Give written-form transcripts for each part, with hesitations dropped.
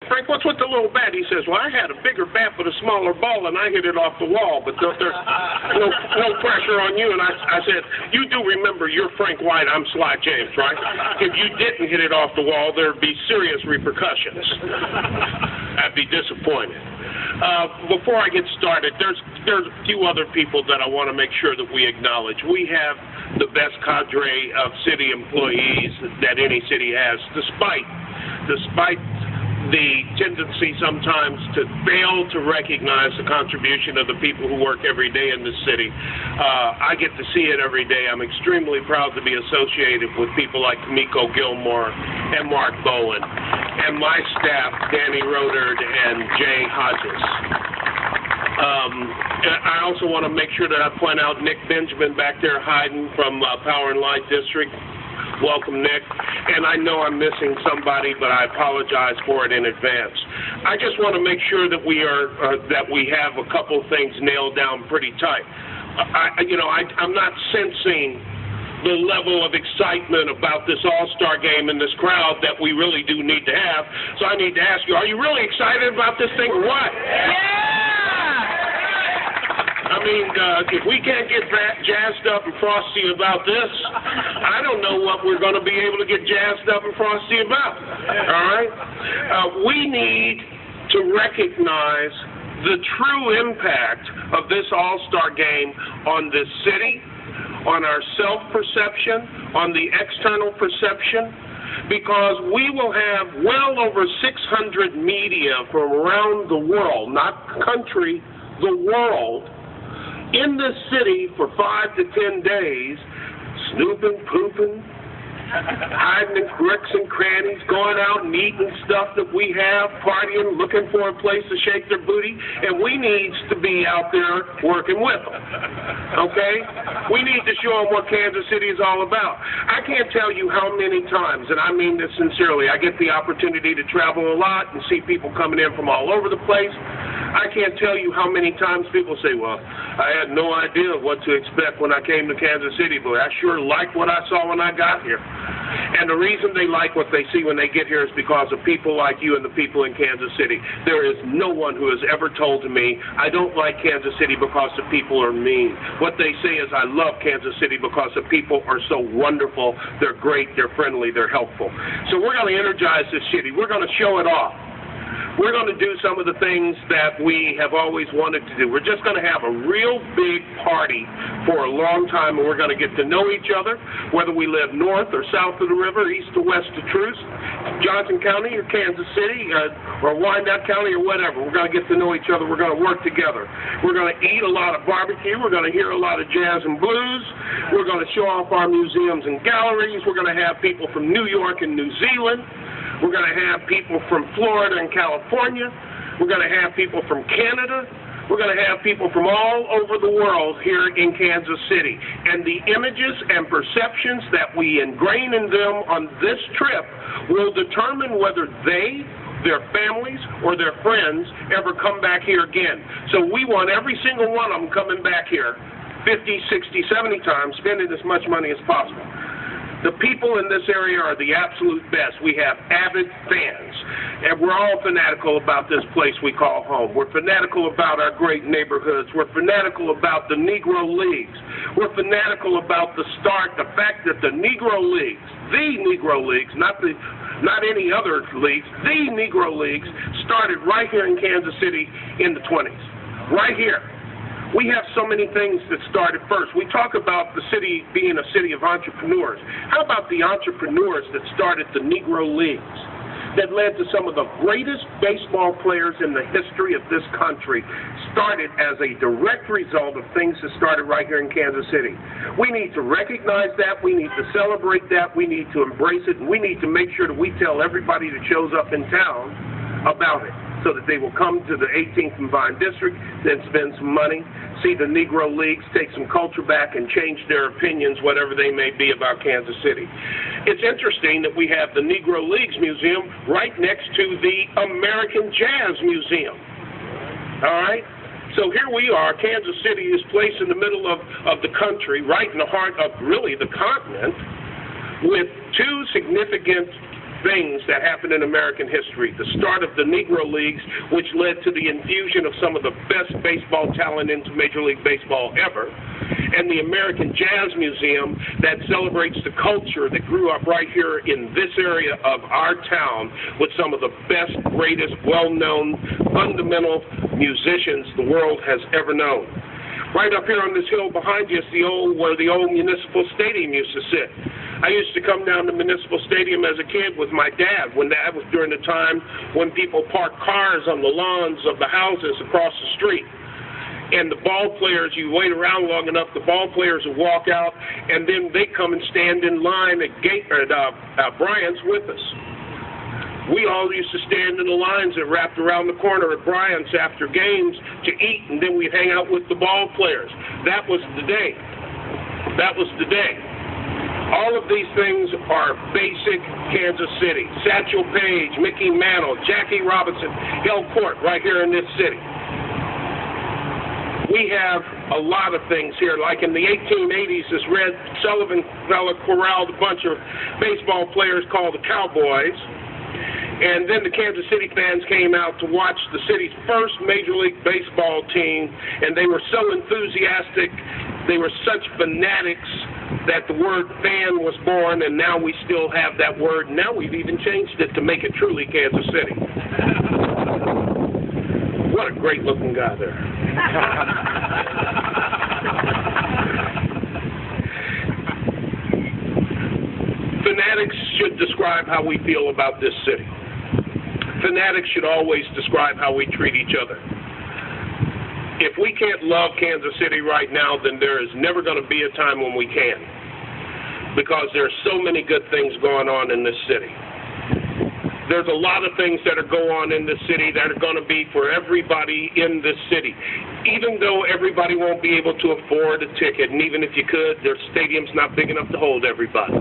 Frank, what's with the little bat? He says, well, I had a bigger bat but a smaller ball, and I hit it off the wall, but there's no pressure on you. And I said, you do remember you're Frank White, I'm Sly James, right? If you didn't hit it off the wall, there'd be serious repercussions. I'd be disappointed. Before I get started, there's a few other people that I want to make sure that we acknowledge. We have the best cadre of city employees that any city has, despite the tendency sometimes to fail to recognize the contribution of the people who work every day in this city. I get to see it every day. I'm extremely proud to be associated with people like Miko Gilmore and Mark Bowen, and my staff, Danny Roderd and Jay Hodges. I also want to make sure that I point out Nick Benjamin back there hiding from Power and Light District. Welcome, Nick. And I know I'm missing somebody, but I apologize for it in advance. I just want to make sure that we have a couple things nailed down pretty tight. I'm not sensing the level of excitement about this All-Star game in this crowd that we really do need to have. So I need to ask you, are you really excited about this thing or what? Yeah! I mean, if we can't get jazzed up and frosty about this, I don't know what we're going to be able to get jazzed up and frosty about. All right? We need to recognize the true impact of this All-Star game on this city, on our self-perception, on the external perception, because we will have well over 600 media from around the world, not the country, the world, in this city for 5 to 10 days, snooping, pooping, hiding in crooks and crannies, going out and eating stuff that we have, partying, looking for a place to shake their booty, and we need to be out there working with them, okay? We need to show them what Kansas City is all about. I can't tell you how many times, and I mean this sincerely, I get the opportunity to travel a lot and see people coming in from all over the place. I can't tell you how many times people say, well, I had no idea what to expect when I came to Kansas City, but I sure liked what I saw when I got here. And the reason they like what they see when they get here is because of people like you and the people in Kansas City. There is no one who has ever told me, I don't like Kansas City because the people are mean. What they say is, I love Kansas City because the people are so wonderful, they're great, they're friendly, they're helpful. So we're going to energize this city. We're going to show it off. We're going to do some of the things that we have always wanted to do. We're just going to have a real big party for a long time, and we're going to get to know each other, whether we live north or south of the river, east or west of Truce, Johnson County or Kansas City or Wyandotte County or whatever. We're going to get to know each other. We're going to work together. We're going to eat a lot of barbecue. We're going to hear a lot of jazz and blues. We're going to show off our museums and galleries. We're going to have people from New York and New Zealand. We're going to have people from Florida and California. We're going to have people from Canada. We're going to have people from all over the world here in Kansas City. And the images and perceptions that we ingrain in them on this trip will determine whether they, their families, or their friends ever come back here again. So we want every single one of them coming back here 50, 60, 70 times, spending as much money as possible. The people in this area are the absolute best. We have avid fans, and we're all fanatical about this place we call home. We're fanatical about our great neighborhoods. We're fanatical about the Negro Leagues. We're fanatical about the fact that the Negro Leagues, not any other leagues, the Negro Leagues started right here in Kansas City in the 20s, right here. We have so many things that started first. We talk about the city being a city of entrepreneurs. How about the entrepreneurs that started the Negro Leagues, that led to some of the greatest baseball players in the history of this country, started as a direct result of things that started right here in Kansas City. We need to recognize that. We need to celebrate that. We need to embrace it. And we need to make sure that we tell everybody that shows up in town about it, so that they will come to the 18th and Vine District, then spend some money, see the Negro Leagues, take some culture back, and change their opinions, whatever they may be, about Kansas City. It's interesting that we have the Negro Leagues Museum right next to the American Jazz Museum. All right? So here we are. Kansas City is placed in the middle of the country, right in the heart of really the continent, with two significant things that happened in American history. The start of the Negro Leagues, which led to the infusion of some of the best baseball talent into Major League Baseball ever, and the American Jazz Museum that celebrates the culture that grew up right here in this area of our town with some of the best, greatest, well-known, fundamental musicians the world has ever known. Right up here on this hill behind you is where the old Municipal Stadium used to sit. I used to come down to Municipal Stadium as a kid with my dad, when that was during the time when people parked cars on the lawns of the houses across the street. And the ball players, you wait around long enough, the ball players would walk out, and then they come and stand in line at Bryant's with us. We all used to stand in the lines that wrapped around the corner at Bryant's after games to eat, and then we'd hang out with the ball players. That was the day. That was the day. All of these things are basic Kansas City. Satchel Paige, Mickey Mantle, Jackie Robinson held court right here in this city. We have a lot of things here. Like in the 1880s, this Red Sullivan fella corralled a bunch of baseball players called the Cowboys. And then the Kansas City fans came out to watch the city's first Major League Baseball team, and they were so enthusiastic, they were such fanatics that the word fan was born, and now we still have that word. Now we've even changed it to make it truly Kansas City. What a great-looking guy there. Fanatics should describe how we feel about this city. Fanatics should always describe how we treat each other. If we can't love Kansas City right now, then there is never going to be a time when we can, because there's so many good things going on in this city. There's a lot of things that are going on in this city that are going to be for everybody in this city. Even though everybody won't be able to afford a ticket, and even if you could, their stadium's not big enough to hold everybody.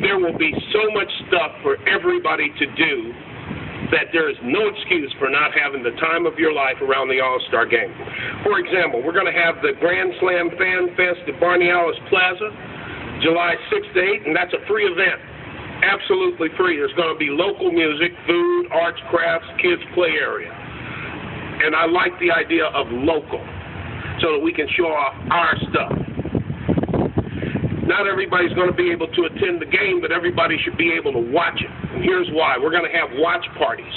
There will be so much stuff for everybody to do that there is no excuse for not having the time of your life around the All-Star Game. For example, we're going to have the Grand Slam Fan Fest at Barney Alice Plaza, July 6th to 8th, and that's a free event. Absolutely free. There's going to be local music, food, arts, crafts, kids' play area. And I like the idea of local, so that we can show off our stuff. Not everybody's going to be able to attend the game, but everybody should be able to watch it. And here's why. We're going to have watch parties,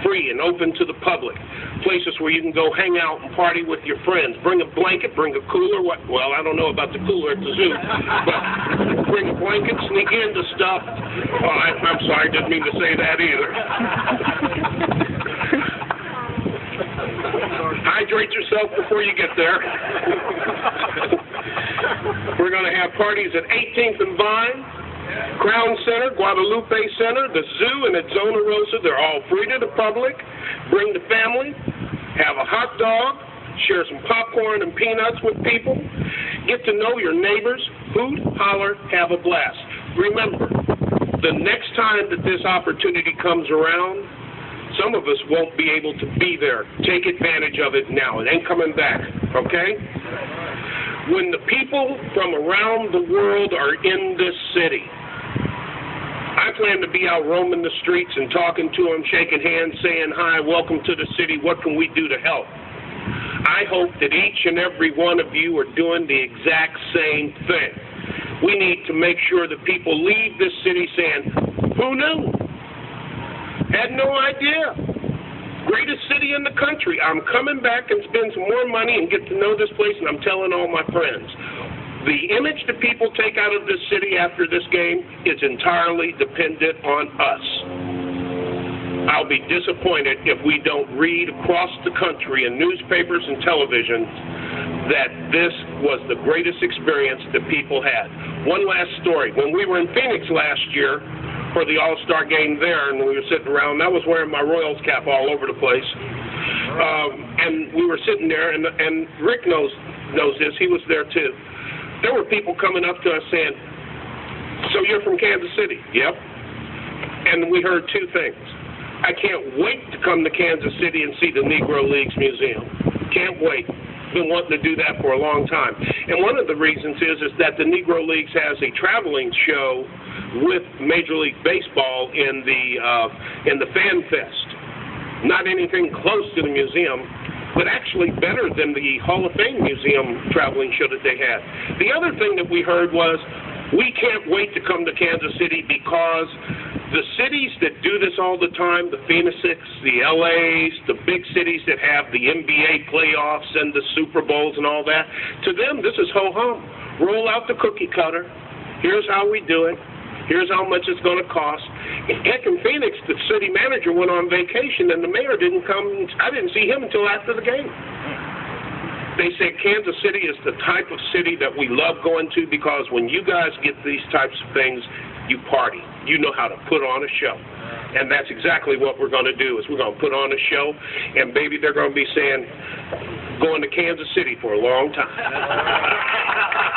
free and open to the public. Places where you can go hang out and party with your friends. Bring a blanket, bring a cooler. Well, I don't know about the cooler at the zoo, but bring a blanket, sneak into stuff. Oh, I'm sorry, didn't mean to say that either. Hydrate yourself before you get there. We're going to have parties at 18th and Vine, Crown Center, Guadalupe Center, the zoo, and at Zona Rosa. They're all free to the public. Bring the family, have a hot dog, share some popcorn and peanuts with people, get to know your neighbors, hoot, holler, have a blast. Remember, the next time that this opportunity comes around, some of us won't be able to be there. Take advantage of it now. It ain't coming back, okay? When the people from around the world are in this city, I plan to be out roaming the streets and talking to them, shaking hands, saying, hi, welcome to the city, what can we do to help? I hope that each and every one of you are doing the exact same thing. We need to make sure that people leave this city saying, who knew? Had no idea. Greatest city in the country. I'm coming back and spend some more money and get to know this place, and I'm telling all my friends. The image that people take out of this city after this game is entirely dependent on us. I'll be disappointed if we don't read across the country in newspapers and television that this was the greatest experience that people had. One last story. When we were in Phoenix last year for the All-Star Game there, and we were sitting around, I was wearing my Royals cap all over the place, and we were sitting there, and Rick knows this, he was there too. There were people coming up to us saying, so you're from Kansas City? Yep. And we heard two things. I can't wait to come to Kansas City and see the Negro Leagues Museum. Can't wait. been wanting to do that for a long time. And one of the reasons is that the Negro Leagues has a traveling show with Major League Baseball in the Fan Fest. Not anything close to the museum, but actually better than the Hall of Fame Museum traveling show that they had. The other thing that we heard was, we can't wait to come to Kansas City because the cities that do this all the time, the Phoenixes, the LAs, the big cities that have the NBA playoffs and the Super Bowls and all that, to them this is ho-hum. Roll out the cookie cutter. Here's how we do it. Here's how much it's going to cost. Heck, in Phoenix, the city manager went on vacation and the mayor didn't come. I didn't see him until after the game. They said Kansas City is the type of city that we love going to because when you guys get these types of things, you party. You know how to put on a show. And that's exactly what we're going to do, is we're going to put on a show, and baby, they're going to be saying, going to Kansas City for a long time.